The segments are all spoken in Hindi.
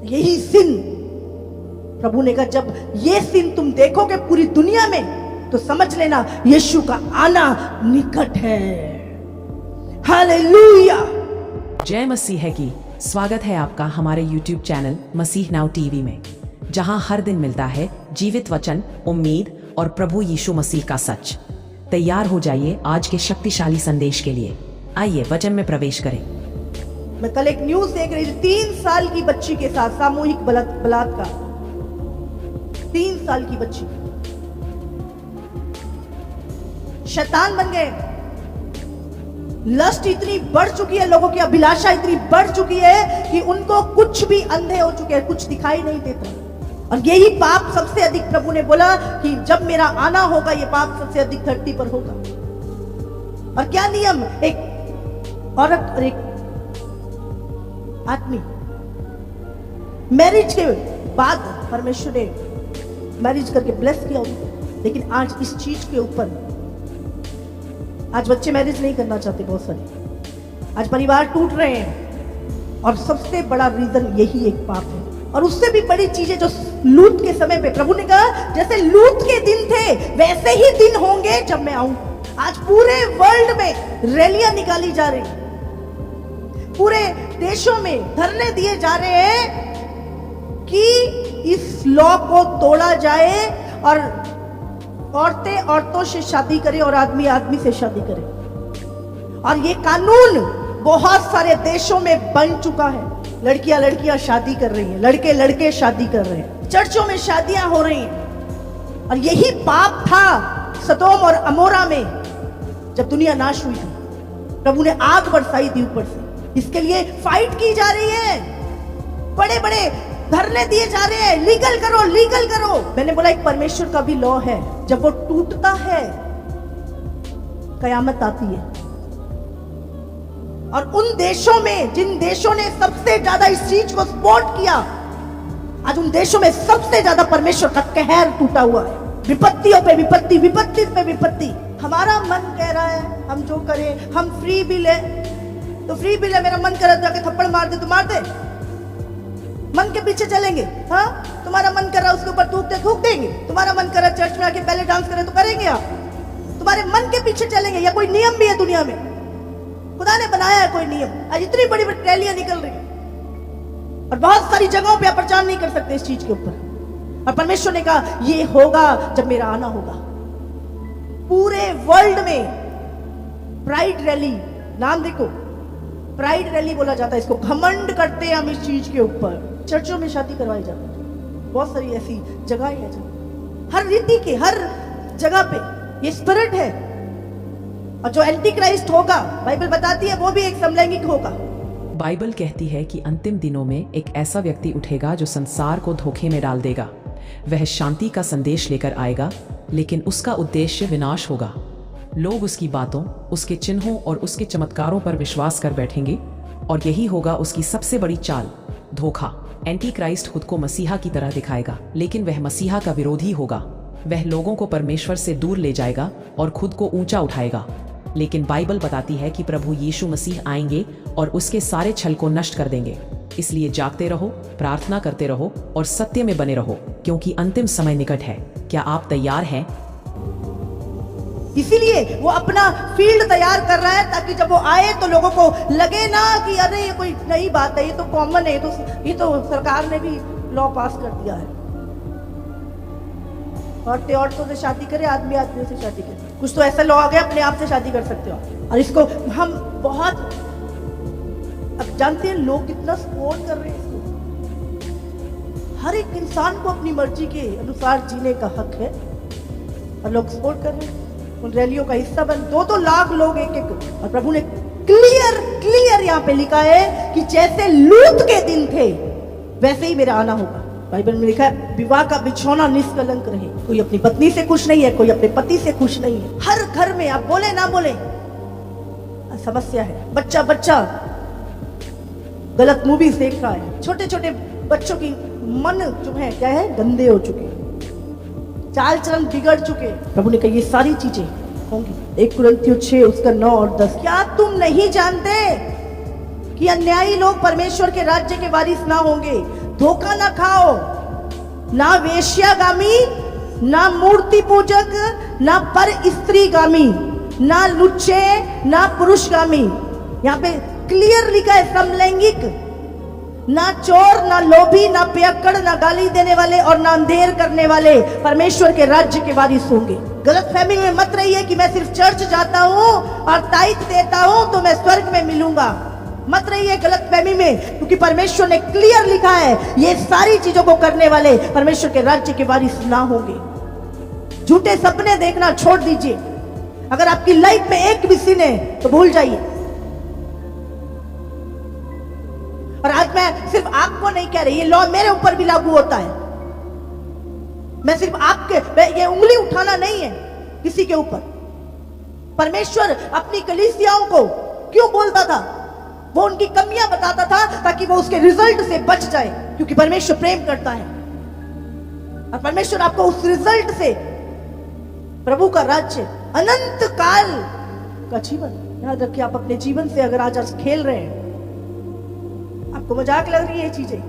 यही सिन प्रभु ने कहा, जब ये सिन तुम देखोगे पूरी दुनिया में तो समझ लेना यीशु का आना निकट है। हालेलुया। जय मसीह है की स्वागत है आपका हमारे YouTube चैनल मसीह नाउ टीवी में, जहां हर दिन मिलता है जीवित वचन, उम्मीद और प्रभु यीशु मसीह का सच। तैयार हो जाइए आज के शक्तिशाली संदेश के लिए। आइए वचन में प्रवेश करें। मैं कल एक न्यूज देख रही थी, 3 साल की बच्ची के साथ सामूहिक बलात्कार। 3 साल की बच्ची, शैतान बन गए। लस्ट इतनी बढ़ चुकी है, लोगों की अभिलाषा इतनी बढ़ चुकी है कि उनको कुछ भी अंधे हो चुके हैं, कुछ दिखाई नहीं देता। और यही पाप सबसे अधिक, प्रभु ने बोला कि जब मेरा आना होगा ये पाप सबसे अधिक धरती पर होगा। और क्या नियम, एक औरत और एक आदमी, मैरिज के बाद परमेश्वर ने मैरिज करके ब्लेस किया उनको। लेकिन आज इस चीज के ऊपर, आज बच्चे मैरिज नहीं करना चाहते बहुत सारे, आज परिवार टूट रहे हैं और सबसे बड़ा रीजन यही एक पाप है। और उससे भी बड़ी चीजें जो लूत के समय पे प्रभु ने कहा, जैसे लूत के दिन थे वैसे ही दिन होंगे जब मैं आऊं। आज पूरे वर्ल्ड में रैलियां निकाली जा रही, पूरे देशों में धरने दिए जा रहे हैं कि इस लॉ को तोड़ा जाए और औरतें औरतों से शादी करें और आदमी आदमी से शादी करे। और ये कानून बहुत सारे देशों में बन चुका है। लड़कियां लड़कियां शादी कर रही हैं, लड़के लड़के शादी कर रहे हैं, चर्चों में शादियां हो रही हैं। और यही पाप था सदोम और अमोरा में जब दुनिया नाश हुई थी। प्रभु ने आग बरसाई थी ऊपर से। इसके लिए फाइट की जा रही है, बड़े बड़े धरने दिए जा रहे हैं, लीगल करो लीगल करो। मैंने बोला एक परमेश्वर का भी लॉ है, जब वो टूटता है कयामत आती है। और उन देशों में, जिन देशों ने सबसे ज्यादा इस चीज को सपोर्ट किया, आज उन देशों में सबसे ज्यादा परमेश्वर का कहर टूटा हुआ है। विपत्तियों पे विपत्ति, विपत्ति पे विपत्ति। हमारा मन कह रहा है हम जो करें, हम फ्री बिल है तो फ्री बिल है, मेरा मन कर रहा है थप्पड़ मार दे तो मार दे, मन के पीछे चलेंगे। हाँ, तुम्हारा मन कर रहा है उसके ऊपर थूक देंगे, तुम्हारा मन कर रहा है चर्च में आके पहले डांस करें तो करेंगे आप, तुम्हारे मन के पीछे चलेंगे। या कोई नियम भी है दुनिया में, खुदा ने बनाया है कोई नियम। आज इतनी बड़ी बड़ी रैलियां निकल रही है और बहुत सारी जगहों पे आप प्रचार नहीं कर सकते इस चीज के ऊपर। और परमेश्वर ने कहा ये होगा जब मेरा आना होगा। पूरे वर्ल्ड में प्राइड रैली, नाम देखो, प्राइड रैली बोला जाता है इसको। घमंड करते हैं हम इस चीज के ऊपर। चर्चों में शादी करवाई जाती है, बहुत सारी ऐसी जगह है जहाँ हर रीति के, हर जगह पे ये स्पिरिट है। और जो एंटी क्राइस्ट होगा, बाइबल बताती है वो भी एक समलैंगिक होगा। बाइबल कहती है कि अंतिम दिनों में एक ऐसा व्यक्ति उठेगा जो संसार को धोखे में डाल देगा। वह शांति का संदेश लेकर आएगा, लेकिन उसका उद्देश्य विनाश होगा। लोग उसकी बातों, उसके चिन्हों और उसके चमत्कारों पर विश्वास कर बैठेंगे और यही होगा उसकी सबसे बड़ी चाल, धोखा। एंटी क्राइस्ट खुद को मसीहा की तरह दिखाएगा, लेकिन वह मसीहा का विरोधी होगा। वह लोगों को परमेश्वर से दूर ले जाएगा और खुद को ऊंचा उठाएगा। लेकिन बाइबल बताती है कि प्रभु यीशु मसीह आएंगे और उसके सारे छल को नष्ट कर देंगे। इसलिए जागते रहो, प्रार्थना करते रहो और सत्य में बने रहो, क्योंकि अंतिम समय निकट है। क्या आप तैयार हैं? इसीलिए वो अपना फील्ड तैयार कर रहा है ताकि जब वो आए तो लोगों को लगे ना कि अरे ये कोई नई बात है, ये तो कॉमन है, ये तो सरकार ने भी लॉ पास कर दिया है। औरतें औरतों से शादी करे, आदमी आदमियों से शादी करे। कुछ तो ऐसा लॉ आ गया, अपने आप से शादी कर सकते हो। और इसको हम बहुत, अब जानते हैं लोग कितना सपोर्ट कर रहे हैं इसको। हर एक इंसान को अपनी मर्जी के अनुसार जीने का हक है और लोग सपोर्ट कर रहे हैं। उन रैलियों का हिस्सा बन 2-2 लाख लोग एक। और प्रभु ने क्लियर यहाँ पे लिखा है कि जैसे लूत के दिन थे वैसे ही मेरा आना होगा। बाइबल में लिखा है विवाह का बिछौना निष्कलंक रहे। कोई अपनी पत्नी से खुश नहीं है, कोई अपने पति से खुश नहीं है। हर घर में आप बोले ना बोले समस्या है। बच्चा गलत मूवीज देख रहा है। छोटे छोटे बच्चों की मन जो है क्या है, गंदे हो चुके, चाल चलन बिगड़ चुके। प्रभु ने कहा ये सारी चीजें होंगी। 1 कुरिन्थियों 6 उसका 9 और 10। क्या तुम नहीं जानते कि अन्यायी लोग परमेश्वर के राज्य के वारिस ना होंगे? धोखा ना खाओ, ना वेश्यागामी, ना मूर्ति पूजक, ना पर स्त्रीगामी, ना लुच्चे, ना पुरुषगामी। यहाँ पे क्लियर लिखा है समलैंगिक, ना चोर, ना लोभी, ना पियक्कड़, ना गाली देने वाले और ना अंधेर करने वाले परमेश्वर के राज्य के वारिस होंगे। गलत फहमी में मत रहिए कि मैं सिर्फ चर्च जाता हूं और ताइथ देता हूं तो मैं स्वर्ग में मिलूंगा। मत रहिए गलत फहमी में, क्योंकि परमेश्वर ने क्लियर लिखा है ये सारी चीजों को करने वाले परमेश्वर के राज्य के वारिस ना होंगे। झूठे सपने देखना छोड़ दीजिए। अगर आपकी लाइफ में एक भी सिन है तो भूल जाइए। और आज मैं सिर्फ आपको नहीं कह रही, ये लॉ मेरे ऊपर भी लागू होता है। मैं सिर्फ आपके, ये उंगली उठाना नहीं है किसी के ऊपर। परमेश्वर अपनी कलीसियाओं को क्यों बोलता था? वो उनकी कमियां बताता था ताकि वो उसके रिजल्ट से बच जाए, क्योंकि परमेश्वर प्रेम करता है और परमेश्वर आपको उस रिजल्ट से, प्रभु का राज्य, अनंत काल का जीवन। याद रखिए, आप अपने जीवन से अगर आज खेल रहे हैं, आपको मजाक लग रही है ये चीजें,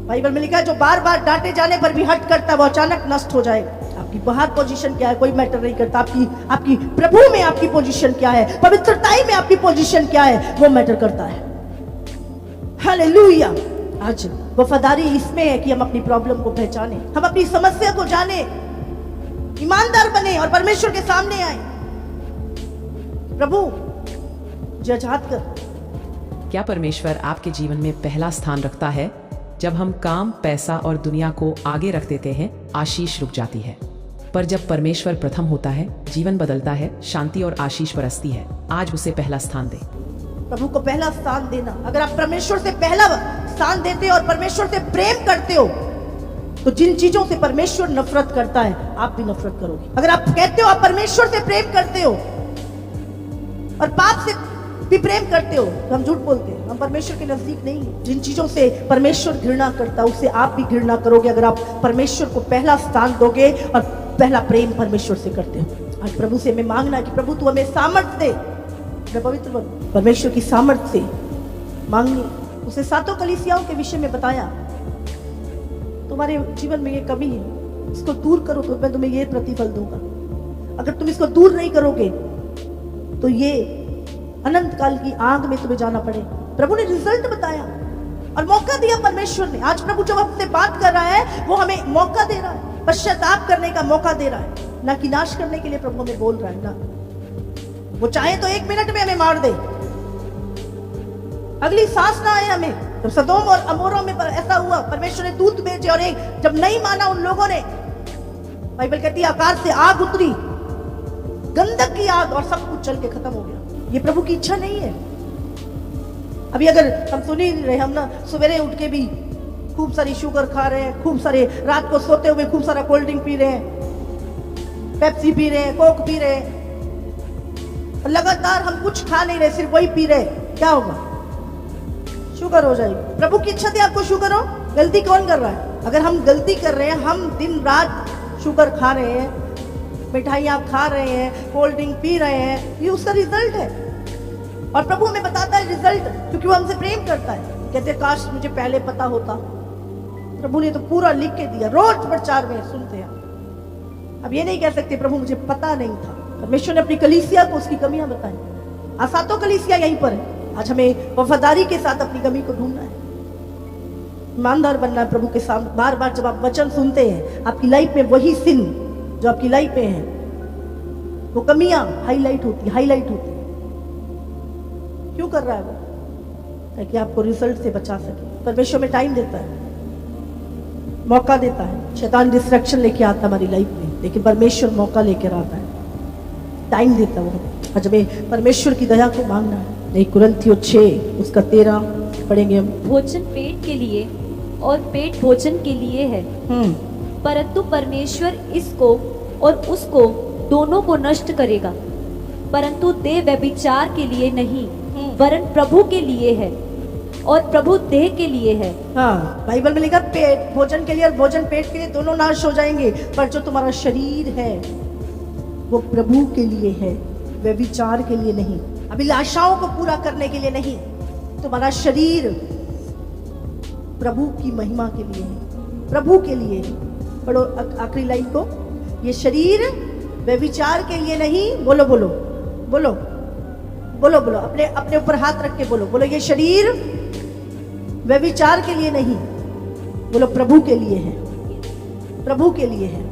बाइबल में लिखा है जो बार बार डांटे जाने पर भी हट करता है वो अचानक नष्ट हो जाएगा। आपकी बाहर पोजीशन क्या है कोई मैटर नहीं करता, आपकी प्रभु में आपकी पोजीशन क्या है, पवित्रताई में आपकी पोजीशन क्या है, वो मैटर करता है। हालेलुया। आज वफादारी इसमें है कि हम अपनी प्रॉब्लम को पहचाने, हम अपनी समस्या को जाने, ईमानदार बने और परमेश्वर के सामने आए। प्रभु जज हाथ कर। क्या परमेश्वर आपके जीवन में पहला स्थान रखता है? जब हम काम, पैसा और दुनिया को आगे रख देते हैं, आशीष रुक जाती है। पर जब परमेश्वर प्रथम होता है, जीवन बदलता है, शांति और आशीष बरसती है। आज उसे पहला स्थान दे। प्रभु को पहला स्थान देना। अगर आप परमेश्वर से पहला स्थान देते हो और परमेश्वर से प्रेम करते हो, तो जिन चीजों से परमेश्वर नफरत करता है आप भी नफरत करोगे। अगर आप कहते हो आप परमेश्वर से प्रेम करते हो और पाप से भी प्रेम करते हो, तो हम झूठ बोलते हैं, हम परमेश्वर के नजदीक नहीं है। जिन चीजों से परमेश्वर घृणा करता है उसे आप भी घृणा करोगे, अगर आप परमेश्वर को पहला स्थान दोगे और पहला प्रेम परमेश्वर से करते हो। आज प्रभु से हमें मांगना कि प्रभु तू हमें सामर्थ्य दे, मैं पवित्र बनूं। परमेश्वर की सामर्थ्य से मांगनी। उसे सातों कलीसियाओं के विषय में बताया, तुम्हारे जीवन में ये कमी है, इसको दूर करो तो मैं तुम्हें ये प्रतिफल दूंगा। अगर तुम इसको दूर नहीं करोगे तो ये अनंत काल की आग में तुम्हें जाना पड़े। प्रभु ने रिजल्ट बताया और मौका दिया परमेश्वर ने। आज प्रभु जब हमसे बात कर रहा है वो हमें मौका दे रहा है, पश्चाताप करने का मौका दे रहा है, ना कि नाश करने के लिए प्रभु हमें बोल रहा है। ना वो चाहे तो 1 मिनट में हमें मार दे, अगली सांस ना आए हमें। जब सदोम और अमोरा में ऐसा हुआ, परमेश्वर ने दूत भेजे और एक जब नहीं माना उन लोगों ने, बाइबल कहती है आकाश से आग उतरी, गंधक की आग, और सब कुछ जल के खत्म हो गया। ये प्रभु की इच्छा नहीं है। अभी अगर हम सुन ही रहे, हम ना सवेरे उठ के भी खूब सारी शुगर खा रहे हैं, खूब सारे रात को सोते हुए खूब सारा कोल्ड ड्रिंक पी रहे हैं, पेप्सी पी रहे हैं, कोक पी रहे हैं, लगातार हम कुछ खा नहीं रहे, सिर्फ वही पी रहे, क्या होगा? शुगर हो जाएगी। प्रभु की इच्छा थी आपको शुगर हो? गलती कौन कर रहा है? अगर हम गलती कर रहे हैं, हम दिन रात शुगर खा रहे हैं, मिठाइयाँ खा रहे हैं, कोल्ड ड्रिंक पी रहे हैं, ये उसका रिजल्ट है। और प्रभु हमें बताता है रिजल्ट, क्योंकि वो हमसे प्रेम करता है। कहते काश मुझे पहले पता होता। प्रभु ने तो पूरा लिख के दिया, रोज प्रचार में सुनते हैं। अब ये नहीं कह सकते प्रभु मुझे पता नहीं था। परमेश्वर ने अपनी कलीसिया को उसकी कमियां बताई। आज सातों कलीसिया यहीं पर है। आज हमें वफादारी के साथ अपनी कमी को ढूंढना है, ईमानदार बनना है प्रभु के सामने। बार बार जब आप वचन सुनते हैं, आपकी लाइफ में वही सिन जो आपकी लाइफ में है, वो कमियां हाईलाइट होती है। क्यों कर रहा है वो? ताकि आपको रिजल्ट से बचा सके। परमेश्वर में टाइम देता है, मौका देता है। शैतान डिस्ट्रैक्शन लेके आता है हमारी लाइफ में, लेकिन परमेश्वर मौका लेकर आता है, टाइम देता है वो। आज हमें परमेश्वर की दया को मांगना है। 1 कुरिन्थियों 6 उसका 13 पढ़ेंगे हम। भोजन पेट के लिए और पेट भोजन के लिए है, परंतु परमेश्वर इसको और उसको दोनों को नष्ट करेगा। परंतु देह व्यभिचार के लिए नहीं, वरन प्रभु के लिए है, और प्रभु देह के लिए है। हाँ, बाइबल में लिखा पेट भोजन के लिए और भोजन पेट के लिए, दोनों नाश हो जाएंगे। पर जो तुम्हारा शरीर है वो प्रभु के लिए है, व्यभिचार के लिए नहीं, अभिलाषाओं को पूरा करने के लिए नहीं। तुम्हारा शरीर प्रभु की महिमा के लिए है, प्रभु के लिए है। पढ़ो आखिरी लाइन को, ये शरीर व्यभिचार के लिए नहीं, बोलो बोलो बोलो बोलो बोलो, अपने अपने ऊपर हाथ रख के बोलो बोलो, ये शरीर व्यभिचार के लिए नहीं, बोलो प्रभु के लिए है, प्रभु के लिए है।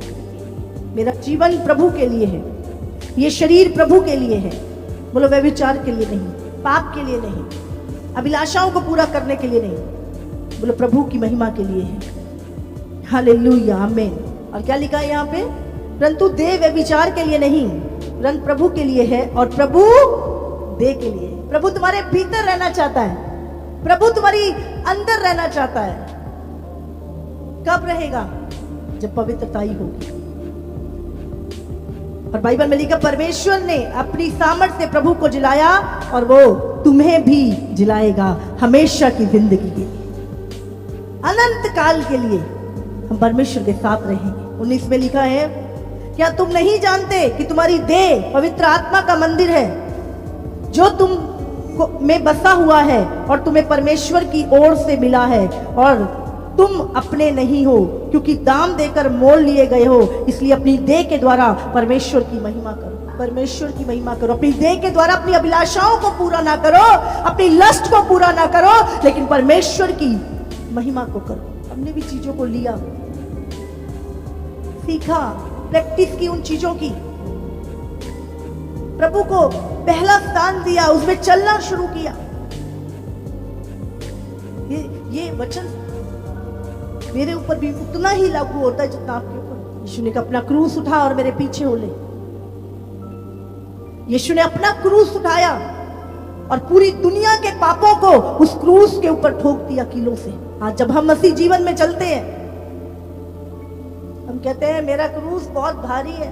मेरा जीवन प्रभु के लिए है, ये शरीर प्रभु के लिए है, बोलो व्यभिचार के लिए नहीं, पाप के लिए नहीं, अभिलाषाओं को पूरा करने के लिए नहीं, बोलो प्रभु की महिमा के लिए है। हालेलुया, आमीन। और क्या लिखा है यहाँ पे, परंतु देह व्यभिचार के लिए नहीं, परंतु प्रभु के लिए है, और प्रभु देह के लिए है। प्रभु तुम्हारे भीतर रहना चाहता है, प्रभु तुम्हारी अंदर रहना चाहता है। कब रहेगा? जब पवित्रताई होगी। और बाइबल में लिखा, परमेश्वर ने अपनी सामर्थ्य से प्रभु को जिलाया और वो तुम्हें भी जिलाएगा हमेशा की जिंदगी के लिए, अनंत काल के लिए हम परमेश्वर के साथ रहेंगे। 19 में लिखा है, क्या तुम नहीं जानते कि तुम्हारी देह पवित्र आत्मा का मंदिर है जो तुम में बसा हुआ है और तुम्हें परमेश्वर की ओर से मिला है, और तुम अपने नहीं हो क्योंकि दाम देकर मोल लिए गए हो। इसलिए अपनी देह के द्वारा परमेश्वर की महिमा करो, परमेश्वर की महिमा करो। अपनी देह के द्वारा अपनी अभिलाषाओं को पूरा ना करो, अपनी लस्ट को पूरा ना करो, लेकिन परमेश्वर की महिमा को करो। हमने भी चीजों को लिया, सीखा, प्रैक्टिस की उन चीजों की, प्रभु को पहला स्थान दिया, उसमें चलना शुरू किया। ये वचन मेरे ऊपर भी उतना ही लागू होता है जितना आपके ऊपर। यीशु ने अपना क्रूस उठा और मेरे पीछे हो ले। यीशु ने अपना क्रूस उठाया और पूरी दुनिया के पापों को उस क्रूस के ऊपर ठोक दिया कीलों से। आज जब हम मसीह जीवन में चलते हैं, हम कहते हैं मेरा क्रूस बहुत भारी है।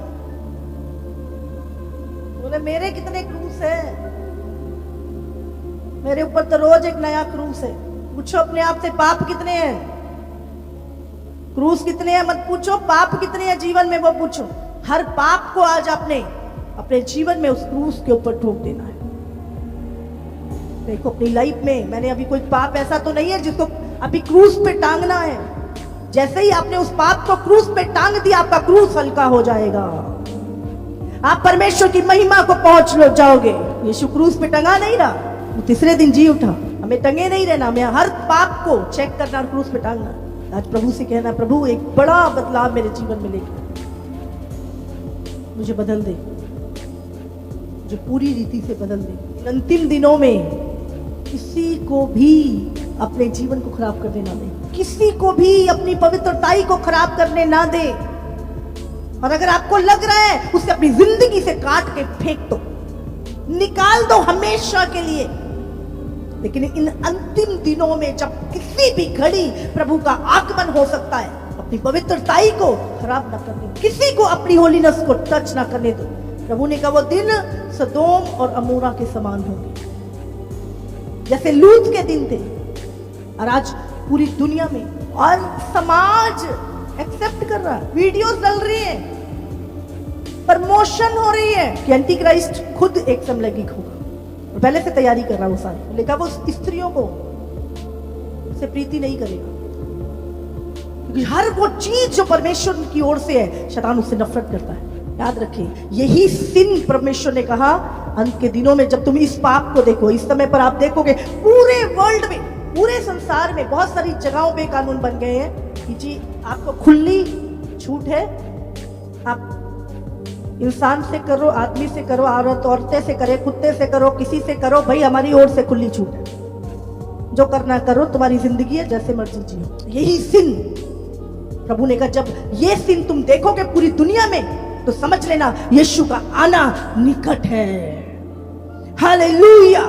बोले मेरे कितने क्रूस है? मेरे ऊपर तो रोज एक नया क्रूस है। पूछो अपने आप से, पाप कितने हैं, क्रूस कितने हैं मत पूछो, पाप कितने हैं जीवन में वो पूछो। हर पाप को आज अपने जीवन में उस क्रूस के ऊपर ठोक देना है। देखो अपनी लाइफ में मैंने अभी कोई पाप ऐसा तो नहीं है जिसको अभी क्रूस पे टांगना है। जैसे ही आपने उस पाप को क्रूस पे टांग दिया, आपका क्रूस हल्का हो जाएगा, आप परमेश्वर की महिमा को पहुंच लो जाओगे। यीशु क्रूस पे टंगा नहीं रहा, वो तीसरे दिन जी उठा। हमें टंगे नहीं रहना, हमें हर पाप को चेक करना और क्रूस पे टांगना। आज प्रभु से कहना, प्रभु एक बड़ा बदलाव मेरे जीवन में लेके मुझे बदल दे, जो पूरी रीति से बदल दे। अंतिम दिनों में किसी को भी अपने जीवन को खराब करने ना दे, किसी को भी अपनी पवित्रताई को खराब करने ना दे। और अगर आपको लग रहा है, उसे अपनी जिंदगी से काट के फेंक दो, निकाल दो हमेशा के लिए। लेकिन इन अंतिम दिनों में जब किसी भी घड़ी प्रभु का आगमन हो सकता है, अपनी पवित्रताई को खराब ना करने दो, किसी को अपनी होलीनेस को टच ना करने दो। प्रभु ने कहा वो दिन सदोम और अमोरा के समान होंगे, जैसे लूत के दिन थे। और आज पूरी दुनिया में और समाज एक्सेप्ट कर रहा है, वीडियोस डल रही है, प्रमोशन हो रही है कि एंटी क्राइस्ट खुद एक समलैंगिक होगा। और पहले से तैयारी कर रहा है वो सारी, लेकिन वो स्त्रियों को से प्रीति नहीं करेगा, क्योंकि हर वो चीज जो परमेश्वर की ओर से है, शैतान उससे नफरत करता है। याद रखिए, यही सिन परमेश्वर ने कहा अंत के दिनों में जब तुम इस पाप को देखो, इस समय पर आप देखोगे पूरे वर्ल्ड में, पूरे संसार में बहुत सारी जगहों पे कानून बन गए हैं कि जी आपको खुली छूट है, आप इंसान से करो, आदमी से करो, औरतें से करे, कुत्ते से करो, किसी से करो, भाई हमारी ओर से खुली छूट है, जो करना करो, तुम्हारी जिंदगी है, जैसे मर्जी जियो। यही सिन प्रभु ने कहा जब ये सिन तुम देखोगे पूरी दुनिया में, तो समझ लेना यीशु का आना निकट है। हालेलुया।